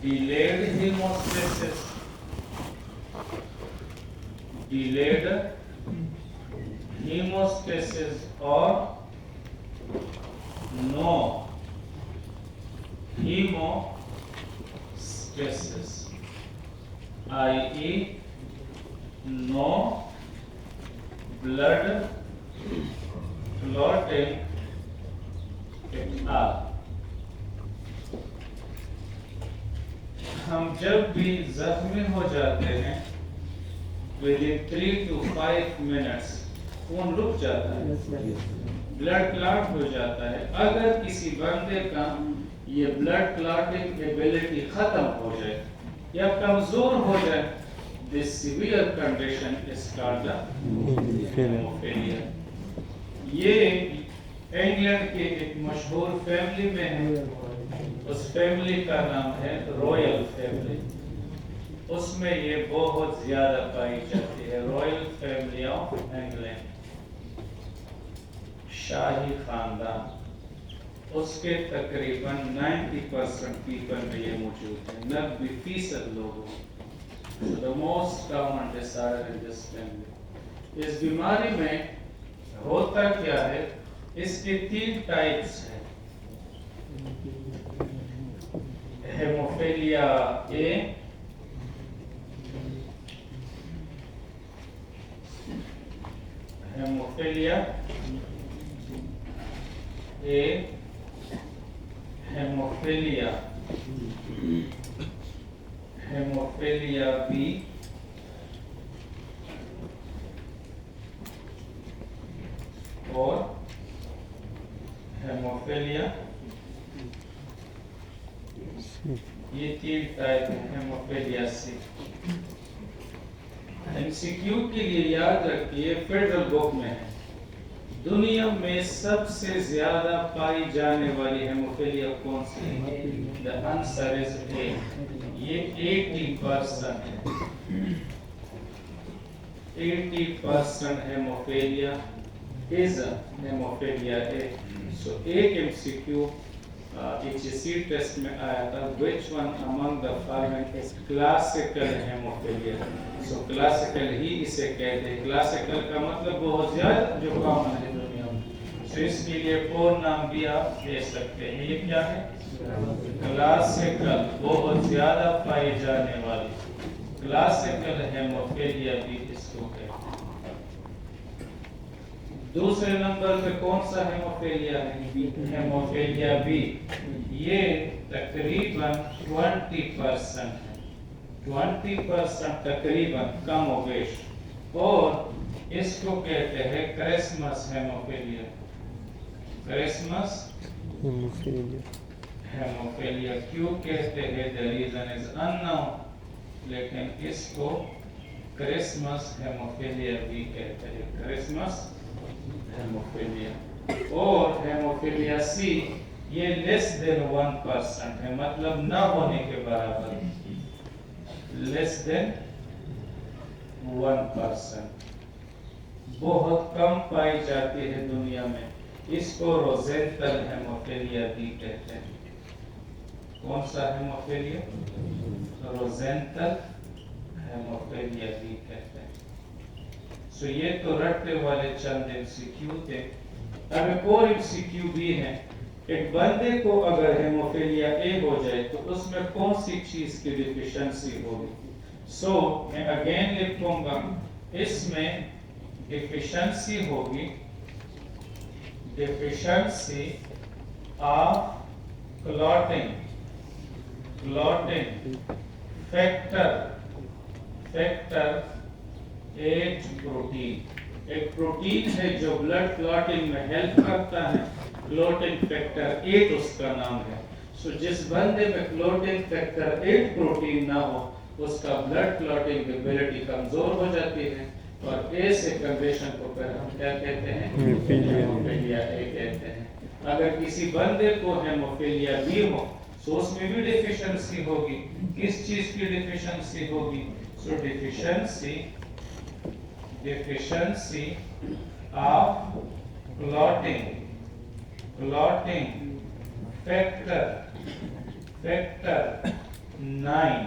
delayed hemostasis, delayed hemostasis or no hemostasis, i.e. no blood clotting at all. ہم جب بھی زخمی ہو جاتے ہیں within 3 to 5 minutes خون رک جاتا ہے, بلڈ کلاٹ ہو جاتا ہے. اگر کسی بندے کا یہ بلڈ کلاٹنگ ایبلٹی ختم ہو جائے یا کمزور ہو جائے, this severe condition is called hemophilia. یہ انگلینڈ کے ایک مشہور فیملی میں ہے, اس فیملی کا نام ہے رائل فیملی. اس میں یہ بہت زیادہ پائی جاتی ہے, رائل فیملی آف انگلینڈ, شاہی خاندان. اس کے تقریباً 90% پیپل میں یہ موجود ہے, 90% لوگوں. The most common disorder in this family. اس بیماری میں ہوتا کیا ہے, اس کے 3 ٹائپس ہیں. Hemophilia A, hemophilia A, hemophilia, hemophilia B, اور ہیموفیلیا. یہ 3 ٹائپ ہیں ہیموفیلیا سی. MCQ کے لیے یاد رکھیے, فیڈرل بک میں ہے, دنیا میں سب سے زیادہ پائی جانے والی ہیموفیلیا کون سی ہے؟ The answer is A. یہ 80% ہے. 80% haemophilia is hemophilia A. So ایک MCQ HSC ٹیسٹ میں آیا تھا, which one among the following is classical hemophilia. So classical ہی اسے کہتے ہیں. classical کا مطلب بہت زیادہ جو کامن ہے دنیا میں. So اس کے لیے 4 نام بھی آپ دے سکتے ہیں. یہ کیا ہے؟ classical, بہت زیادہ پائی جانے والی classical hemophilia بھی اس کو کہتے ہیں. دوسرے نمبر پہ کون سا ہیموفیلیا ہے؟ Hemophilia B. یہ تقریباً 20% ہے, 20% تقریباً, کم و بیش. اور اس کو کہتے ہیں کرسمس ہیموفیلیا. کرسمس ہیموفیلیا کیوں کہتے ہیں, the reason is unknown, لیکن اس کو کرسمس ہیموفیلیا بھی کہتے ہیں. Christmas haemophilia. اور ہیموفیلیا سی, یہ لیس دین 1% ہے, مطلب نہ ہونے کے برابر, لیس دین 1%, بہت کم پائی جاتی ہے دنیا میں. اس کو روزینٹل ہیموفیلیا بھی کہتے ہیں. کون سا ہیموفیلیا؟ روزینٹل ہیموفیلیا بھی کہتے ہیں. سو یہ تو رٹنے والے چند MCQ تھے. اب ایک اور MCQ بھی ہے. ایک بندے کو اگر ہیموفیلیا اے ہو جائے تو اس میں کون سی چیز کی ڈیفیشنسی ہوگی؟ سو میں اگین لکھوں گا, اس میں ڈیفیشنسی ہوگی, deficiency of clotting, clotting factor, factor 8 protein. ایک پروٹین ہے جو بلڈ کلوٹنگ میں ہیلپ کرتا ہے, کلوٹنگ فیکٹر 8 اس کا نام ہے. سو جس بندے میں کلوٹنگ فیکٹر 8 پروٹین نہ ہو, اس کا بلڈ کلوٹنگ ایبلٹی کمزور ہو جاتی ہے, اور ایسے کنڈیشن کو پھر ہم کیا کہتے ہیں؟ ہیموفیلیا اے کہتے ہیں. اگر کسی بندے کو ہیموفیلیا بی ہو تو اس میں بھی ڈیفیشنسی ہوگی. کس چیز کی ڈیفیشنسی ہوگی؟ سو deficiency of clotting factor 9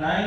9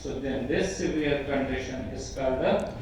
So then this severe condition is called the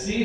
C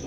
so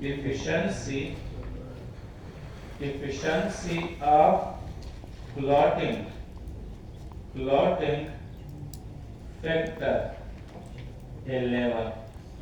deficiency of clotting factor 11.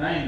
9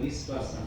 20%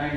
9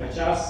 50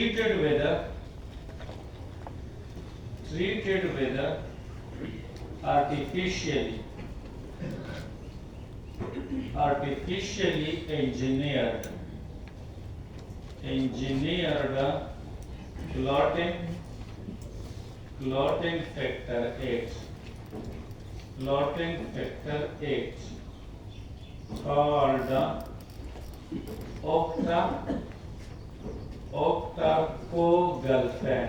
treated with artificially engineered clotting factor 8 called octacogolfen.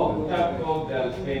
octacogolfen.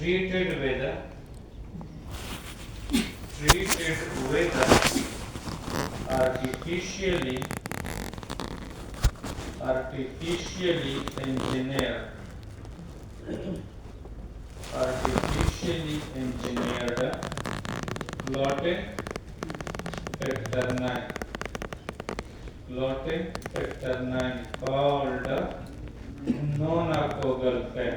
treated with artificially engineered clotting factor 9 called nonacogolfen.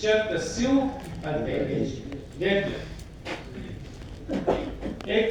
cerca su advantage. X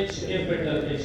H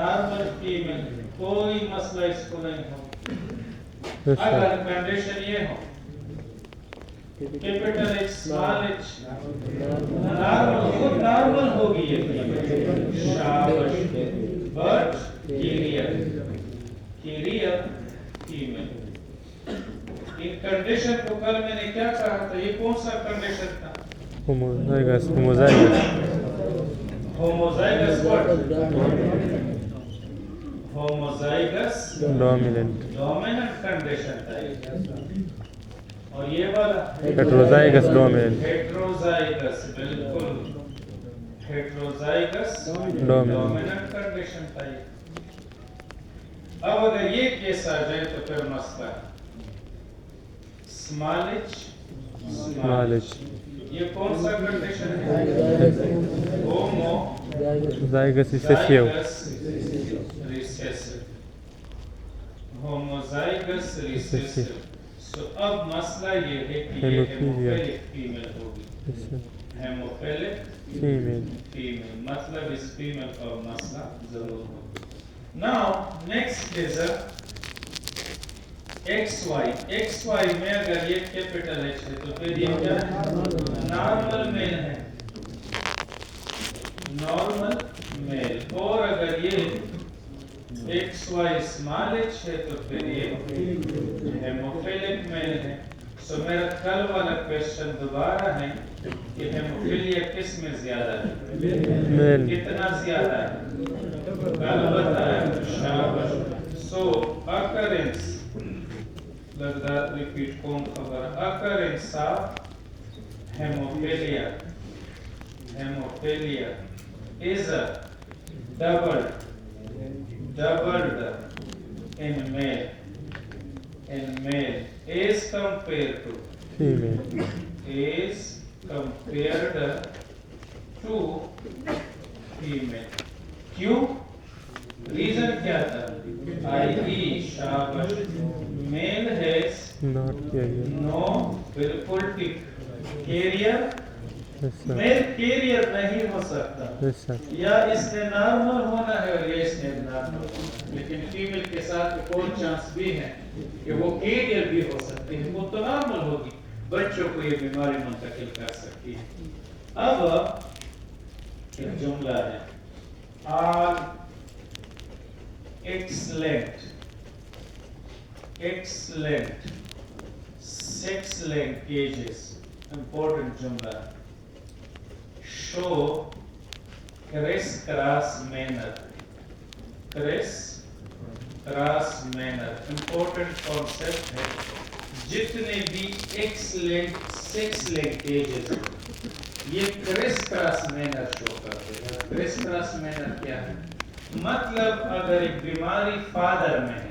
normal female کوئی مسئلہ اس کو نہیں ہو Yes, اگر sir. Condition یہ ہو capital H small H normal خود نارمل ہوگی یہ شابش بٹ کیریئر فیمیل ان کنڈیشن کو کل میں نے کیا کہا تھا یہ کون سا کنڈیشن تھا Homozygous. ہوموزائگس ہوموزائگس Dominant. ڈومیننٹ کنڈیشن تھا اور یہ والا Heterozygous dominant. ہیٹروزائگس بالکل ہیٹروزائگس Dominant. ڈومیننٹ کنڈیشن تھا یہ اب اگر یہ کیس آ جائے تو پھر مسئلہ اسمال ایچ Knowledge. یہ کون سا کنڈیشن ہے Zygous recessive. Homozygous recessive so اب مسئلہ یہ ہے کہ یہ Hemophilia. ہیموفیلک فیمیل ہوگی Yes, sir. Hemophilic Female. Female مطلب اس فیمیل کا مسئلہ ضرور ہوگا now next is X Y میں اگر یہ کیپٹل ایچ ہے تو پھر یہ کیا ہے نارمل میل ہے نارمل میل اور اگر یہ ایکس وائی اسمال ایچ ہے تو پھر یہ ہیموفیلک میل ہے سو میرا کل والا کویشچن دوبارہ ہے کہ ہیموفیلیا کس میں زیادہ ہے Male. کتنا زیادہ ہے کل بتایا شاباش سو occurrence لگتا ریپیٹ کون خبر occurrence of hemophilia is doubled in male as compared to Female. female کیوں ریزن کیا تھا شاباش میل ہیز Not carrier. نو بالکل ٹھیک کیریئر Yes, sir. میل کیریئر نہیں ہو سکتا Yes, sir. یا اس نے نارمل ہونا ہے اور یہ اس نے نارمل ہونا ہے لیکن فیمیل کے ساتھ ایک اور چانس بھی ہے کہ وہ کیریئر بھی ہو سکتی ہے وہ تو نارمل ہوگی بچوں کو یہ بیماری منتقل کر سکتی ہے اب ایک جملہ ہے آل excellent sex linkages important جملہ show criss-cross manner important concept ہے جتنے بھی excellent sex linkages یہ criss-cross manner شو کرتے ہیں criss-cross manner کیا ہے مطلب اگر ایک بیماری فادر میں ہے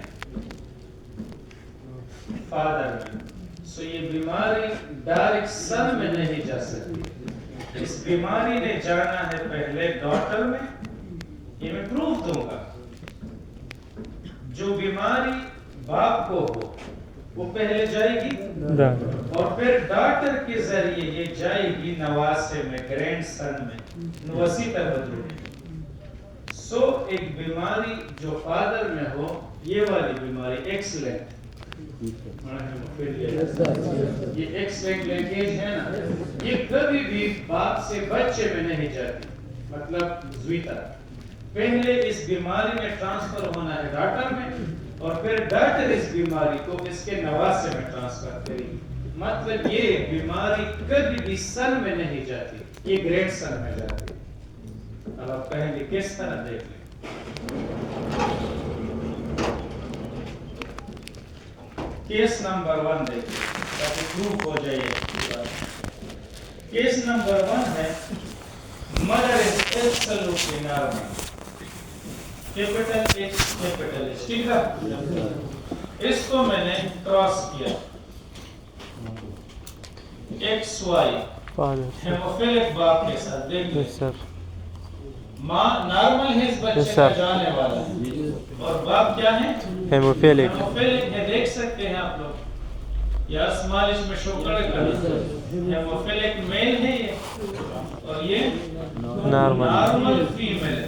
سو یہ بیماری ڈائریکٹ سن میں نہیں جا سکتی اس بیماری نے جانا ہے پہلے ڈاٹر میں یہ میں پروف دوں گا جو بیماری باپ کو ہو وہ پہلے جائے گی اور پھر ڈاٹر کے ذریعے یہ جائے گی نواسے میں گرینڈ سن میں نواسی تک بدلے سو ایک بیماری جو فادر میں ہو یہ والی بیماری ایکسلنٹ یہ ایکسلنٹ لینکیج ہے نا یہ کبھی بھی باپ سے بچے میں نہیں جاتی مطلب زویتا پہلے اس بیماری میں ٹرانسفر ہونا ہے ڈاٹر میں اور پھر ڈاٹر اس بیماری کو اس کے نواسے میں ٹرانسفر کرے گی مطلب یہ بیماری کبھی بھی سن میں نہیں جاتی یہ گریڈ سن میں جاتی اب آپ کہیں گے کس طرح دیکھ لیں کیس نمبر 1 دیکھیں تاکہ پروف ہو جائے کیس نمبر 1 ہے mother is absolutely normal capital H ٹھیک ہے اس کو میں نے کراس کیا ایکس وائی ہیموفیلک باپ کے ساتھ دیکھ لیں ماں نارمل ہے اس بچے کا جانے والا اور باپ کیا ہے ہیموفیلک ہے دیکھ سکتے ہیں آپ لوگ یا اسمالش میں شو کرے گا ہیموفیلک میل ہے یہ اور یہ نارمل فیمیل ہے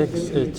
XH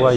y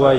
Y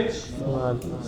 H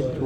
H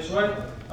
H Y।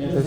Yes,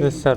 Yes, sir.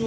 2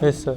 Yes, sir.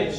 H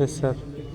Yes, sir.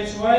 H Y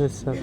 Yes, sir.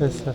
Yes, sir.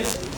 H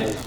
h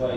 y।